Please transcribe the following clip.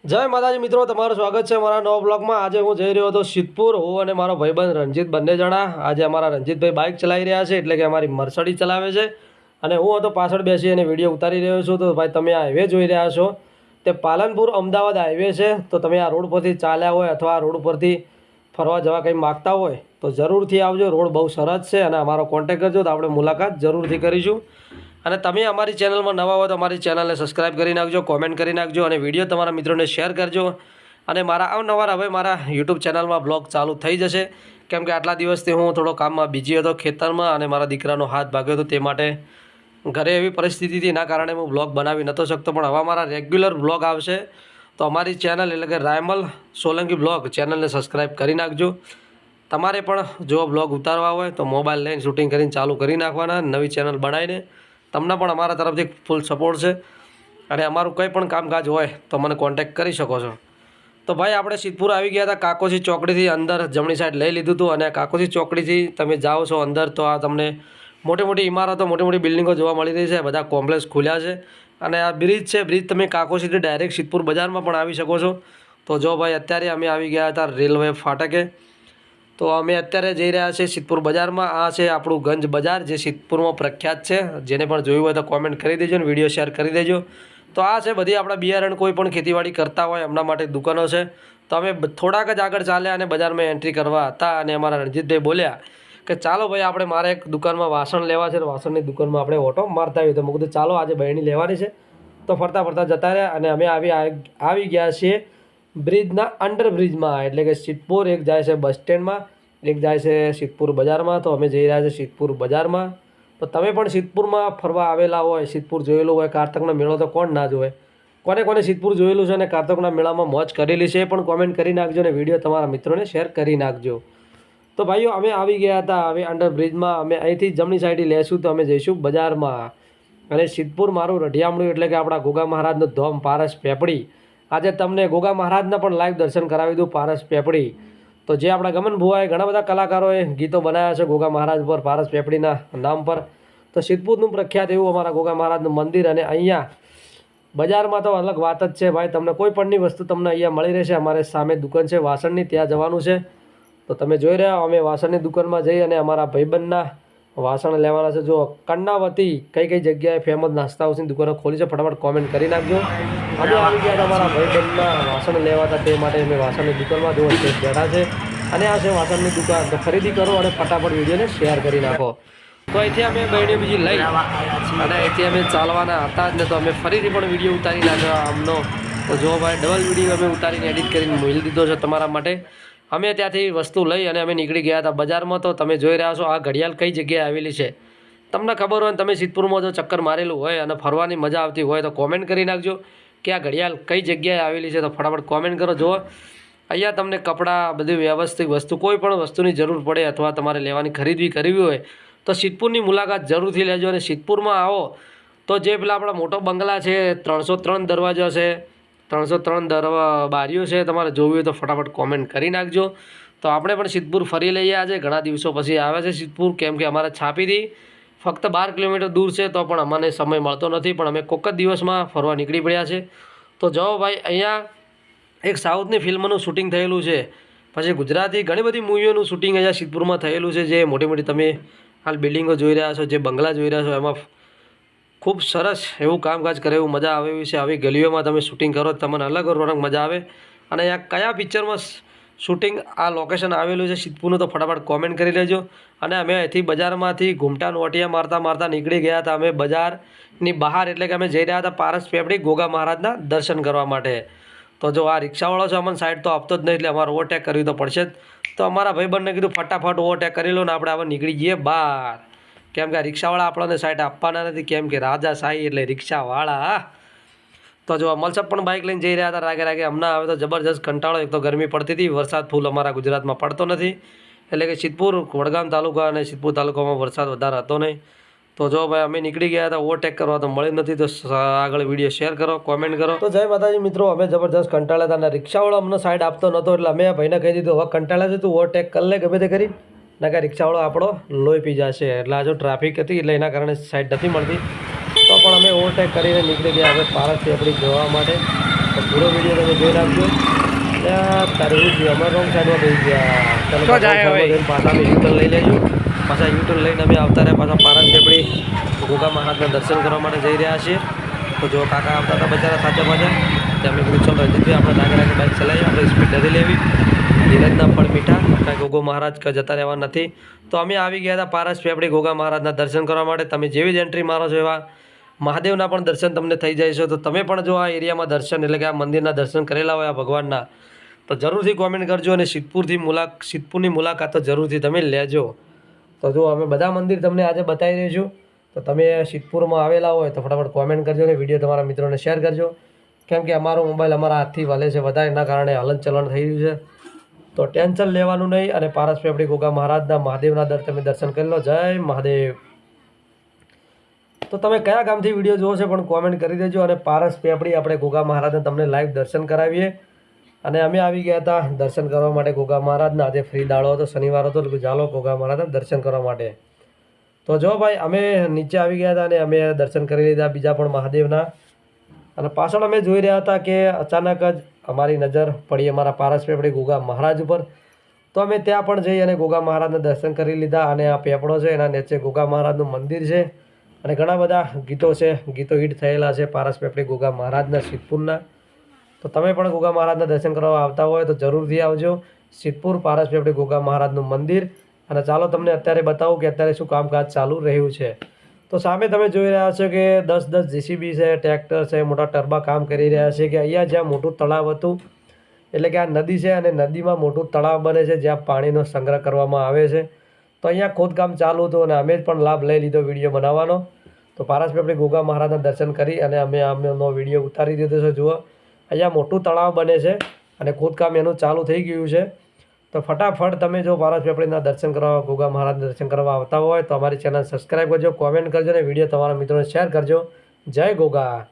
જય માતાજી મિત્રો, તમારું સ્વાગત છે અમારા નવા બ્લોગમાં। આજે હું જઈ રહ્યો હતો સિદ્ધપુર। હું અને મારો ભાઈબંધ રણજીત બંને જણા આજે અમારા રણજીતભાઈ બાઇક ચલાવી રહ્યા છે, એટલે કે અમારી મર્સિડીઝ ચલાવે છે અને હું હતો પાછળ બેસી અને વિડીયો ઉતારી રહ્યો છું। તો ભાઈ તમે આ હાઈવે જોઈ રહ્યા છો તે પાલનપુર અમદાવાદ હાઈવે છે। તો તમે આ રોડ પરથી ચાલ્યા હોય અથવા આ રોડ પરથી ફરવા જવા કંઈ માગતા હોય તો જરૂરથી આવજો। રોડ બહુ સરસ છે અને અમારો કોન્ટેક્ટ કરજો તો આપણે મુલાકાત જરૂરથી કરીશું। અને તમે અમારી ચેનલમાં નવા હોય તો અમારી ચેનલને સબસ્ક્રાઈબ કરી નાખજો, કોમેન્ટ કરી નાખજો અને વિડીયો તમારા મિત્રોને શેર કરજો। અને મારા અવનવાર હવે મારા યુટ્યુબ ચેનલમાં બ્લોગ ચાલુ થઈ જશે, કેમ કે આટલા દિવસથી હું થોડો કામમાં બિઝી હતો ખેતરમાં અને મારા દીકરાનો હાથ ભાગ્યો હતો, તે માટે ઘરે એવી પરિસ્થિતિથી ના કારણે હું બ્લોગ બનાવી નહોતો શકતો। પણ હવે મારા રેગ્યુલર બ્લોગ આવશે તો અમારી ચેનલ એટલે કે રાયમલ સોલંકી બ્લોગ ચેનલને સબસ્ક્રાઈબ કરી નાખજો। તમારે પણ જો બ્લોગ ઉતારવા હોય તો મોબાઈલ લઈને શૂટિંગ કરીને ચાલુ કરી નાખવાના, નવી ચેનલ બનાવીને। તમને પણ અમારા તરફથી ફૂલ સપોર્ટ છે અને અમારું કંઈ પણ કામકાજ હોય તો મને કોન્ટેક્ટ કરી શકો છો। તો ભાઈ આપણે સિદ્ધપુર આવી ગયા હતા, કાકોસી ચોકડીથી અંદર જમણી સાઈડ લઈ લીધું હતું અને કાકોસી ચોકડીથી તમે જાઓ છો અંદર તો આ તમને મોટી મોટી ઇમારતો, મોટી મોટી બિલ્ડિંગો જોવા મળી રહી છે, બધા કોમ્પ્લેક્સ ખુલ્યા છે અને આ બ્રિજ છે, બ્રિજ તમે કાકોસીથી ડાયરેક્ટ સિદ્ધપુર બજારમાં પણ આવી શકો છો। તો જો ભાઈ અત્યારે અમે આવી ગયા હતા રેલવે ફાટકે, તો અમે અત્યારે જઈ રહ્યા છીએ સિદ્ધપુર બજારમાં। આ છે આપણું ગંજ બજાર જે સિદ્ધપુરમાં પ્રખ્યાત છે, જેને પણ જોયું હોય તો કોમેન્ટ કરી દેજો અને વિડીયો શેર કરી દેજો। તો આ છે બધી આપણા બિયારણ કોઈ પણ ખેતીવાડી કરતા હોય એમના માટે દુકાનો છે। તો અમે થોડાક જ આગળ ચાલ્યા અને બજારમાં એન્ટ્રી કરવા હતા અને અમારા રણજીતભાઈ બોલ્યા કે ચાલો ભાઈ આપણે મારે એક દુકાનમાં વાસણ લેવા છે, વાસણની દુકાનમાં આપણે ઓટો મારતા આવીએ। તો મેં કીધું ચાલો આજે બહેણી લેવાની છે, તો ફરતા ફરતા જતા રહ્યા અને અમે આવી ગયા છીએ બ્રિજના અંડરબ્રિજમાં, એટલે કે સિદ્ધપુર એક જાય છે બસ સ્ટેન્ડમાં, એક જાય છે સિદ્ધપુર બજારમાં। તો અમે જઈ રહ્યા છીએ સિદ્ધપુર બજારમાં। તો તમે પણ સિદ્ધપુરમાં ફરવા આવેલા હોય, સિદ્ધપુર જોયેલું હોય, કારતકનો મેળો તો કોણ ના જોવે, કોને કોને સિદ્ધપુર જોયેલું છે અને કારતકના મેળામાં મોજ કરેલી છે એ પણ કોમેન્ટ કરી નાખજો અને વિડીયો તમારા મિત્રોને શેર કરી નાખજો। તો ભાઈઓ અમે આવી ગયા હતા હવે અંડરબ્રિજમાં, અમે અહીંથી જમણી સાઈડે લેશું તો અમે જઈશું બજારમાં। અને સિદ્ધપુર મારું રઢિયામણું એટલે કે આપણા ગોગા મહારાજનો ધોમ પારસ પેપડી, આજે તમને ગોગા મહારાજના પણ લાઈવ દર્શન કરાવી દઉં પારસ પેપડી। તો જે આપણા ગમન ભુવાએ ઘણા બધા કલાકારોએ ગીતો બનાવ્યા છે ગોગા મહારાજ પર, પારસ પેપડીના નામ પર। તો સિદ્ધપુરનું પ્રખ્યાત એવું અમારા ગોગા મહારાજનું મંદિર અને અહીંયા બજારમાં તો અલગ વાત જ છે ભાઈ, તમને કોઈ પણની વસ્તુ તમને અહીંયા મળી રહેશે। અમારે સામે દુકાન છે વાસણની, ત્યાં જવાનું છે। તો તમે જોઈ રહ્યા અમે વાસણની દુકાનમાં જઈ અને અમારા ભાઈબંધના વાસણ લેવાના છે। જો કર્ણાવતી કઈ કઈ જગ્યાએ ફેમસ નાસ્તા હાઉસની દુકાનો ખોલી છે ફટાફટ કોમેન્ટ કરી નાખજો। અમે આવી ગયા અમારા ભાઈબંધના વાસણ લેવા હતા, તે માટે અમે વાસણની દુકાનમાં જો બેઠા છે અને આ છે વાસણની દુકાન। તો ખરીદી કરો અને ફટાફટ વિડીયોને શેર કરી નાખો। તો અહીંથી અમે બહેણીઓ બીજી લઈ અને અહીંથી અમે ચાલવાના હતા જ ને, તો અમે ફરીથી પણ વિડીયો ઉતારી નાખ્યો આમનો। તો જો ભાઈ ડબલ વિડીયો અમે ઉતારીને એડિટ કરીને મોકલી દીધો છે તમારા માટે। અમે ત્યાંથી વસ્તુ લઈ અને અમે નીકળી ગયા હતા બજારમાં। તો તમે જોઈ રહ્યા છો આ ઘડિયાળ કઈ જગ્યાએ આવેલી છે, તમને ખબર હોય તમે સિદ્ધપુરમાં જો ચક્કર મારેલું હોય અને ફરવાની મજા આવતી હોય તો કોમેન્ટ કરી નાખજો કે આ ઘડિયાળ કઈ જગ્યાએ આવેલી છે। તો ફટાફટ કોમેન્ટ કરો। જુઓ અહીંયા તમને કપડાં, બધી વ્યવસ્થિત વસ્તુ, કોઈ પણ વસ્તુની જરૂર પડે અથવા તમારે લેવાની ખરીદવી કરવી હોય તો સિદ્ધપુરની મુલાકાત જરૂરથી લેજો। અને સિદ્ધપુરમાં આવો તો જે પેલા આપણા મોટો બંગલા છે, 303 દરવાજા છે, 303 બારીઓ છે, તમારે જોવી હોય તો ફટાફટ કોમેન્ટ કરી નાખજો। તો આપણે પણ સિદ્ધપુર ફરી લઈએ આજે, ઘણા દિવસો પછી આવે છે સિદ્ધપુર, કેમ કે અમારા છાપીથી ફક્ત 12 કિલોમીટર દૂર છે, તો પણ અમને સમય મળતો નથી, પણ અમે કોઈક જ દિવસમાં ફરવા નીકળી પડ્યા છે। તો જાઓ ભાઈ, અહીંયા એક સાઉથની ફિલ્મનું શૂટિંગ થયેલું છે, પછી ગુજરાતી ઘણી બધી મૂવીઓનું શૂટિંગ અહીંયા સિદ્ધપુરમાં થયેલું છે। જે મોટી મોટી તમે હાલ બિલ્ડિંગો જોઈ રહ્યા છો, જે બંગલા જોઈ રહ્યા છો, એમાં ખૂબ સરસ એવું કામકાજ કરે એવું મજા આવે એવી છે। આવી ગલીઓમાં તમે શૂટિંગ કરો તમને અલગ રોનક મજા આવે। અને આ કયા પિક્ચરમાં શૂટિંગ આ લોકેશન આવેલું છે સિદ્ધપુરનું તો ફટાફટ કોમેન્ટ કરી લેજો। અને અમે અહીંથી બજારમાંથી ઘૂમટા નોટિયા મારતા મારતા નીકળી ગયા હતા અમે બજારની બહાર, એટલે કે અમે જઈ રહ્યા હતા પારસ પેપડી ગોગા મહારાજના દર્શન કરવા માટે। તો જો આ રિક્ષાવાળો છે અમને સાઈડ તો આપતો જ નહીં, એટલે અમારે ઓવરટેક કરવી તો પડશે જ। તો અમારા ભાઈબંધને કીધું ફટાફટ ઓવરટેક કરી લો ને આપણે હવે નીકળી જઈએ બહાર, કેમ કે આ રિક્ષાવાળા આપણને સાઈડ આપવાના નથી, કેમ કે રાજા સાહી એટલે રિક્ષાવાળા। તો જો અમલસપ પણ બાઇક લઈને જઈ રહ્યા હતા રાગે રાગે, હમણાં આવે તો જબરજસ્ત કંટાળો, એક તો ગરમી પડતી હતી, વરસાદ ફૂલ અમારા ગુજરાતમાં પડતો નથી, એટલે કે સિદ્ધપુર, વડગામ તાલુકા અને સિદ્ધપુર તાલુકામાં વરસાદ વધારે હતો નહીં। તો જો ભાઈ અમે નીકળી ગયા હતા, ઓવરટેક કરવા તો મળી નથી, તો આગળ વિડીયો શેર કરો, કોમેન્ટ કરો। તો જય માતાજી મિત્રો, અમે જબરજસ્ત કંટાળ્યા હતા અને રિક્ષાવાળો અમને સાઈડ આપતો નહોતો, એટલે અમે ભાઈને કહી દીધું હવે કંટાળ્યા છે તું ઓવરટેક કરી લે ગમે તે કરી, ના કે રિક્ષાવાળો આપણો લોહી પી જશે। એટલે આ જો ટ્રાફિક હતી એટલે એના કારણે સાઈડ નથી મળતી, તો પણ અમે ઓવરટેક કરીને નીકળી ગયા હવે પારસ પેપડી જોવા માટે। તો પૂરો વિડીયો તમે જોઈ રાખજો. તારે એવું થયું અમારે રોંગ સાઈડમાં થઈ ગયા. ચાલો તો જાય હવે. પાછા અમે યુટર્ન લઈ લેજો. પાછા યુટર્ન લઈને અમે આવતા રહ્યા પાછા પારસ પેપડી ગોગા મહારાજના દર્શન કરવા માટે જઈ રહ્યા છીએ. તો જો કાકા આવતા હતા બચારા સાચા પાછા ત્યાં અમે કીધું ચલો રંજીતભાઈ આપણે ડાગે ડાગે બાઇક ચલાવીએ, આપણે સ્પીડ નથી લેવી. ધીરજના ફળ મીઠા, કાંઈ ગોગો મહારાજ જતા રહેવા નથી. તો અમે આવી ગયા હતા પારસ પેપડી ગોગા મહારાજના દર્શન કરવા માટે. તમે જેવી જ એન્ટ્રી મારો છો એવા મહાદેવના પણ દર્શન તમને થઈ જાય છે. તો તમે પણ જો આ એરિયામાં દર્શન એટલે કે આ મંદિરના દર્શન કરેલા હોય આ ભગવાનના, તો જરૂરથી કોમેન્ટ કરજો. અને સિદ્ધપુરની મુલાકાત તો જરૂરથી તમે લેજો. તો જો અમે બધા મંદિર તમને આજે બતાવી દઈશું. તો તમે સિદ્ધપુરમાં આવેલા હોય તો ફટાફટ કોમેન્ટ કરજો અને વિડીયો તમારા મિત્રોને શેર કરજો. કેમ કે અમારો મોબાઈલ અમારા હાથથી વલે છે વધારે, એના કારણે હલનચલન થઈ રહ્યું છે. તો ટેન્શન લેવાનું નહીં. અને પારસ પેપડી ગોગા મહારાજના મહાદેવના તમે દર્શન કરી લો. જય મહાદેવ. તો તમે કયા ગામથી વિડીયો જોવો છો પણ કોમેન્ટ કરી દેજો. અને પારસ પેપડી આપણે ગોગા મહારાજને તમને લાઈવ દર્શન કરાવીએ. અને અમે આવી ગયા હતા દર્શન કરવા માટે ગોગા મહારાજના. આજે ફ્રી દાડો હતો, શનિવાર હતો, એટલે ચાલો ગોગા મહારાજના દર્શન કરવા માટે. તો જો ભાઈ અમે નીચે આવી ગયા હતા અને અમે દર્શન કરી લીધા બીજા પણ મહાદેવના. અને પાછળ અમે જોઈ રહ્યા હતા કે અચાનક જ અમારી નજર પડી અમારા પારસ પેપડી ગોગા મહારાજ ઉપર. તો અમે ત્યાં પણ જઈ અને ગોગા મહારાજના દર્શન કરી લીધા. અને આ પેપડો છે એના નીચે ગોગા મહારાજનું મંદિર છે. અને ઘણા બધા ગીતો છે, ગીતો હિટ થયેલા છે પારસ પેપડી ગોગા મહારાજના સિદ્ધપુરના. તો તમે પણ ગોગા મહારાજના દર્શન કરવા આવતા હોય તો જરૂરથી આવજો. સિદ્ધપુર પારસ પેપડી ગોગા મહારાજનું મંદિર. અને ચાલો તમને અત્યારે બતાવું કે અત્યારે શું કામકાજ ચાલુ રહ્યું છે. તો સામે તમે જોઈ રહ્યા છો કે 10 જીસીબી છે, ટ્રેક્ટર છે, મોટા ટર્બા કામ કરી રહ્યા છે. કે અહીંયા જ્યાં મોટું તળાવ હતું એટલે કે આ નદી છે અને નદીમાં મોટું તળાવ બને છે જ્યાં પાણીનો સંગ્રહ કરવામાં આવે છે. તો અહીંયા ખોદકામ ચાલુ હતું અને અમે પણ લાભ લઈ લીધો વિડીયો બનાવવાનો. તો પારસ પેપડી ગોગા મહારાજના દર્શન કરી અને અમેનો વિડીયો ઉતારી દીધો છે. જુઓ અહીંયા મોટું તળાવ બને છે અને ખોદકામ એનું ચાલુ થઈ ગયું છે. તો ફટાફટ તમે જો પારસ પેપડીના દર્શન કરવા ગોગા મહારાજના દર્શન કરવા આવતા હોય તો અમારી ચેનલ સબસ્ક્રાઈબ કરજો, કોમેન્ટ કરજો અને વિડીયો તમારા મિત્રોને શેર કરજો. જય ગોગા.